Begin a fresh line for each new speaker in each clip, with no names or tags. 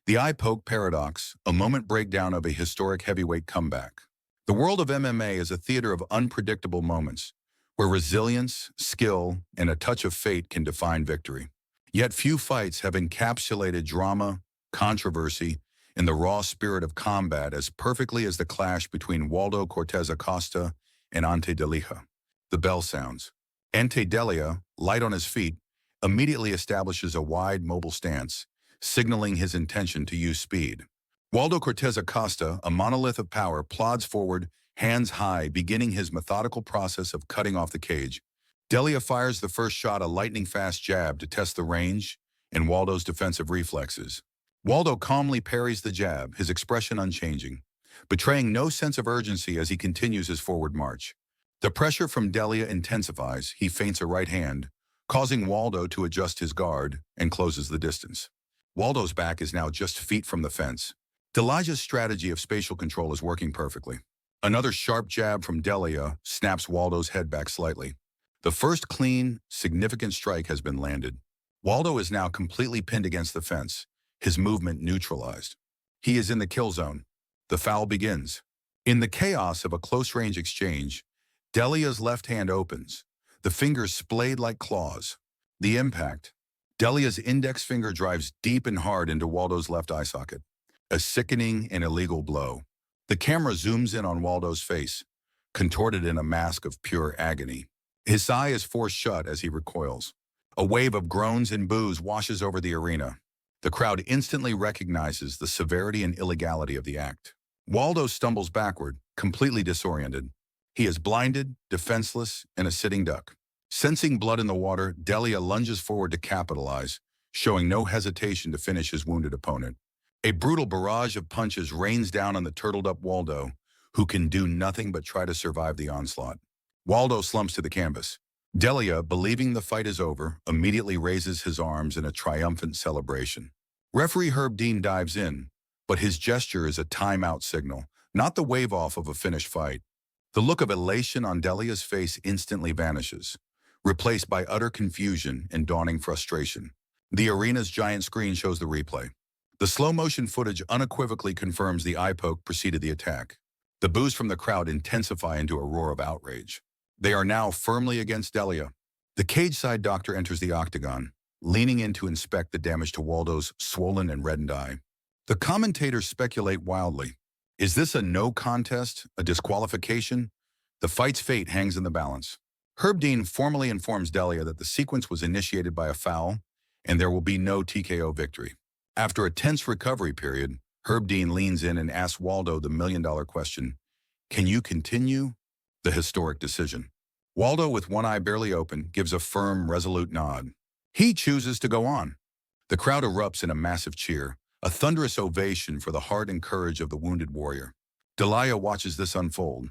The eye poke paradox, a moment breakdown of a historic heavyweight comeback. The world of MMA is a theater of unpredictable moments, where resilience, skill, and a touch of fate can define victory. Yet few fights have encapsulated drama, controversy, and the raw spirit of combat as perfectly as the clash between Waldo Cortes-Acosta and Ante Delija. The bell sounds. Ante Delija, light on his feet, immediately establishes a wide, mobile stance, signaling his intention to use speed. Waldo Cortes-Acosta, a monolith of power, plods forward, hands high, beginning his methodical process of cutting off the cage. Delija fires the first shot, a lightning-fast jab, to test the range and Waldo's defensive reflexes. Waldo calmly parries the jab, his expression unchanging, betraying no sense of urgency as he continues his forward march. The pressure from Delija intensifies. He feints a right hand, causing Waldo to adjust his guard, and closes the distance. Waldo's back is now just feet from the fence. Delija's strategy of spatial control is working perfectly. Another sharp jab from Delija snaps Waldo's head back slightly. The first clean, significant strike has been landed. Waldo is now completely pinned against the fence, his movement neutralized. He is in the kill zone. The foul begins. In the chaos of a close-range exchange, Delija's left hand opens, the fingers splayed like claws. The impact. Delija's index finger drives deep and hard into Waldo's left eye socket, a sickening and illegal blow. The camera zooms in on Waldo's face, contorted in a mask of pure agony. His eye is forced shut as he recoils. A wave of groans and boos washes over the arena. The crowd instantly recognizes the severity and illegality of the act. Waldo stumbles backward, completely disoriented. He is blinded, defenseless, and a sitting duck. Sensing blood in the water, Delija lunges forward to capitalize, showing no hesitation to finish his wounded opponent. A brutal barrage of punches rains down on the turtled-up Waldo, who can do nothing but try to survive the onslaught. Waldo slumps to the canvas. Delija, believing the fight is over, immediately raises his arms in a triumphant celebration. Referee Herb Dean dives in, but his gesture is a timeout signal, not the wave-off of a finished fight. The look of elation on Delija's face instantly vanishes, replaced by utter confusion and dawning frustration. The arena's giant screen shows the replay. The slow-motion footage unequivocally confirms the eye poke preceded the attack. The boos from the crowd intensify into a roar of outrage. They are now firmly against Delija. The cage-side doctor enters the octagon, leaning in to inspect the damage to Waldo's swollen and reddened eye. The commentators speculate wildly. Is this a no contest, a disqualification? The fight's fate hangs in the balance. Herb Dean formally informs Delija that the sequence was initiated by a foul, and there will be no TKO victory. After a tense recovery period, Herb Dean leans in and asks Waldo the million-dollar question, "Can you continue?" The historic decision. Waldo, with one eye barely open, gives a firm, resolute nod. He chooses to go on. The crowd erupts in a massive cheer, a thunderous ovation for the heart and courage of the wounded warrior. Delija watches this unfold,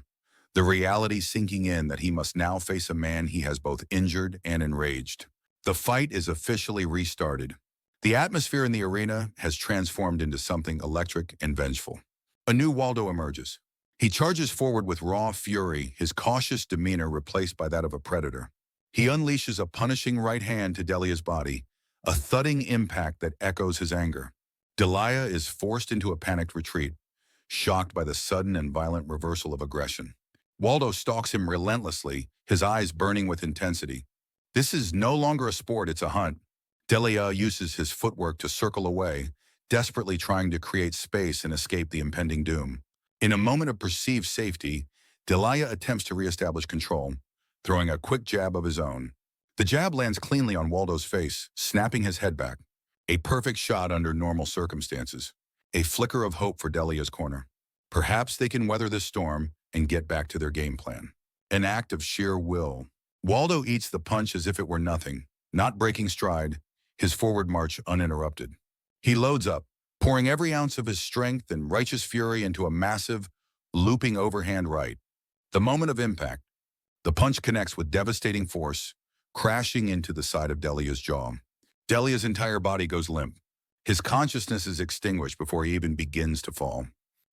the reality sinking in that he must now face a man he has both injured and enraged. The fight is officially restarted. The atmosphere in the arena has transformed into something electric and vengeful. A new Waldo emerges. He charges forward with raw fury, his cautious demeanor replaced by that of a predator. He unleashes a punishing right hand to Delija's body, a thudding impact that echoes his anger. Delija is forced into a panicked retreat, shocked by the sudden and violent reversal of aggression. Waldo stalks him relentlessly, his eyes burning with intensity. This is no longer a sport, it's a hunt. Delija uses his footwork to circle away, desperately trying to create space and escape the impending doom. In a moment of perceived safety, Delija attempts to reestablish control, throwing a quick jab of his own. The jab lands cleanly on Waldo's face, snapping his head back. A perfect shot under normal circumstances. A flicker of hope for Delija's corner. Perhaps they can weather this storm and get back to their game plan. An act of sheer will. Waldo eats the punch as if it were nothing, not breaking stride, his forward march uninterrupted. He loads up, pouring every ounce of his strength and righteous fury into a massive, looping overhand right. The moment of impact. The punch connects with devastating force, crashing into the side of Delija's jaw. Delija's entire body goes limp. His consciousness is extinguished before he even begins to fall.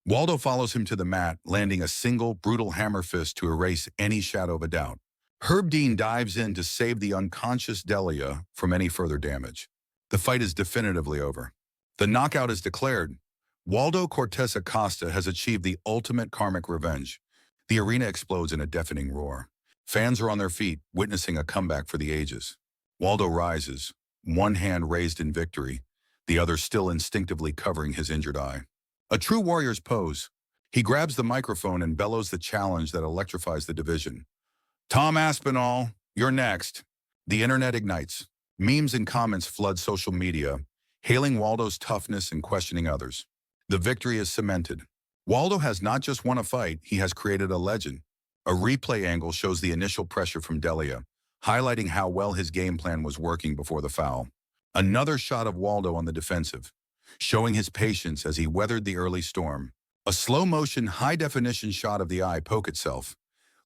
Waldo follows him to the mat, landing a single, brutal hammer fist to erase any shadow of a doubt. Herb Dean dives in to save the unconscious Delija from any further damage. The fight is definitively over. The knockout is declared. Waldo Cortes-Acosta has achieved the ultimate karmic revenge. The arena explodes in a deafening roar. Fans are on their feet, witnessing a comeback for the ages. Waldo rises, one hand raised in victory, the other still instinctively covering his injured eye. A true warrior's pose. He grabs the microphone and bellows the challenge that electrifies the division. Tom Aspinall, you're next. The internet ignites. Memes and comments flood social media, hailing Waldo's toughness and questioning others. The victory is cemented. Waldo has not just won a fight, he has created a legend. A replay angle shows the initial pressure from Delija, highlighting how well his game plan was working before the foul. Another shot of Waldo on the defensive, showing his patience as he weathered the early storm. A slow-motion, high-definition shot of the eye poke itself,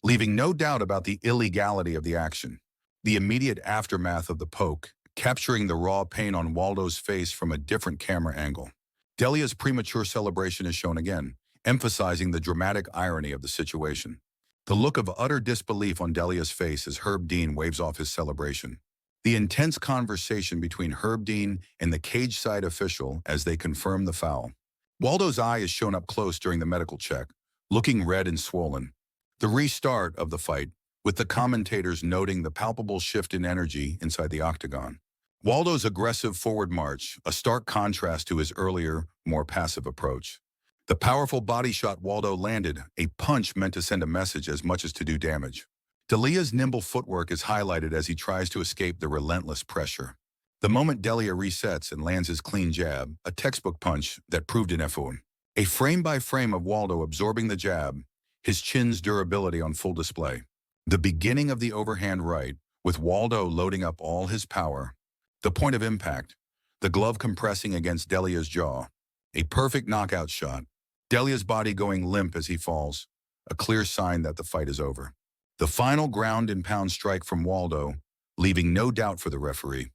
leaving no doubt about the illegality of the action. The immediate aftermath of the poke, capturing the raw pain on Waldo's face from a different camera angle. Delija's premature celebration is shown again, emphasizing the dramatic irony of the situation. The look of utter disbelief on Delija's face as Herb Dean waves off his celebration. The intense conversation between Herb Dean and the cage-side official as they confirm the foul. Waldo's eye is shown up close during the medical check, looking red and swollen. The restart of the fight, with the commentators noting the palpable shift in energy inside the octagon. Waldo's aggressive forward march, a stark contrast to his earlier, more passive approach. The powerful body shot Waldo landed, a punch meant to send a message as much as to do damage. Delija's nimble footwork is highlighted as he tries to escape the relentless pressure. The moment Delija resets and lands his clean jab, a textbook punch that proved an F1. A frame-by-frame of Waldo absorbing the jab, his chin's durability on full display. The beginning of the overhand right, with Waldo loading up all his power. The point of impact, the glove compressing against Delija's jaw. A perfect knockout shot. Delija's body going limp as he falls, a clear sign that the fight is over. The final ground-and-pound strike from Waldo, leaving no doubt for the referee.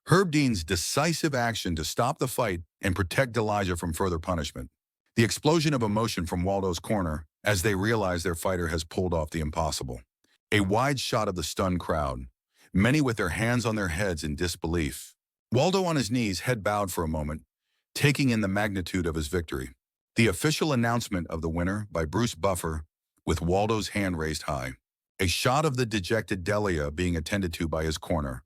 Herb Dean's decisive action to stop the fight and protect Delija from further punishment. The explosion of emotion from Waldo's corner as they realize their fighter has pulled off the impossible. A wide shot of the stunned crowd, many with their hands on their heads in disbelief. Waldo on his knees, head bowed for a moment, taking in the magnitude of his victory. The official announcement of the winner by Bruce Buffer, with Waldo's hand raised high. A shot of the dejected Delija being attended to by his corner,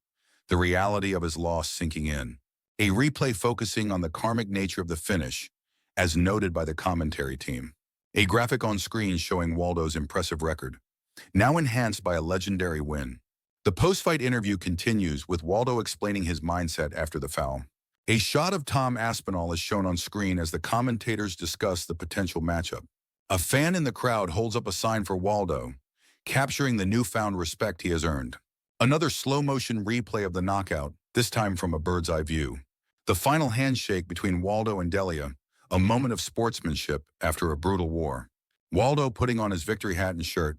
the reality of his loss sinking in. A replay focusing on the karmic nature of the finish, as noted by the commentary team. A graphic on screen showing Waldo's impressive record, now enhanced by a legendary win. The post-fight interview continues with Waldo explaining his mindset after the foul. A shot of Tom Aspinall is shown on screen as the commentators discuss the potential matchup. A fan in the crowd holds up a sign for Waldo, capturing the newfound respect he has earned. Another slow-motion replay of the knockout, this time from a bird's-eye view. The final handshake between Waldo and Delija, a moment of sportsmanship after a brutal war. Waldo putting on his victory hat and shirt,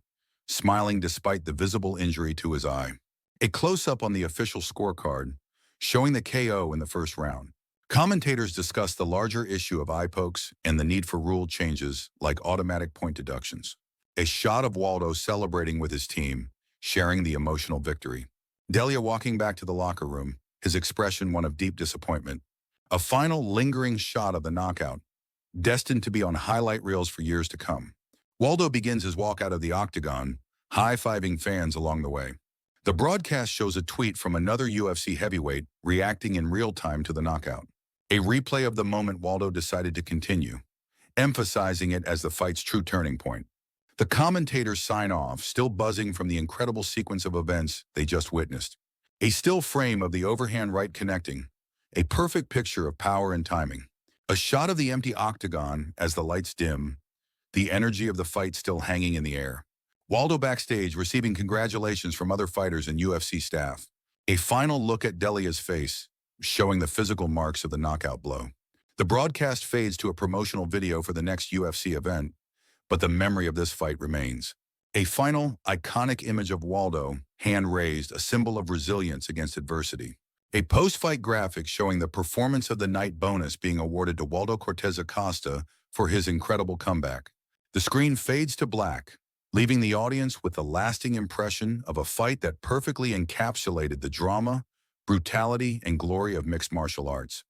smiling despite the visible injury to his eye. A close-up on the official scorecard, showing the KO in the first round. Commentators discuss the larger issue of eye pokes and the need for rule changes like automatic point deductions. A shot of Waldo celebrating with his team, sharing the emotional victory. Delija walking back to the locker room, his expression one of deep disappointment. A final lingering shot of the knockout, destined to be on highlight reels for years to come. Waldo begins his walk out of the octagon, high-fiving fans along the way. The broadcast shows a tweet from another UFC heavyweight reacting in real time to the knockout. A replay of the moment Waldo decided to continue, emphasizing it as the fight's true turning point. The commentators sign off, still buzzing from the incredible sequence of events they just witnessed. A still frame of the overhand right connecting, a perfect picture of power and timing. A shot of the empty octagon as the lights dim, the energy of the fight still hanging in the air. Waldo backstage receiving congratulations from other fighters and UFC staff. A final look at Delija's face, showing the physical marks of the knockout blow. The broadcast fades to a promotional video for the next UFC event, but the memory of this fight remains. A final, iconic image of Waldo, hand raised, a symbol of resilience against adversity. A post-fight graphic showing the performance of the night bonus being awarded to Waldo Cortes-Acosta for his incredible comeback. The screen fades to black, leaving the audience with the lasting impression of a fight that perfectly encapsulated the drama, brutality, and glory of mixed martial arts.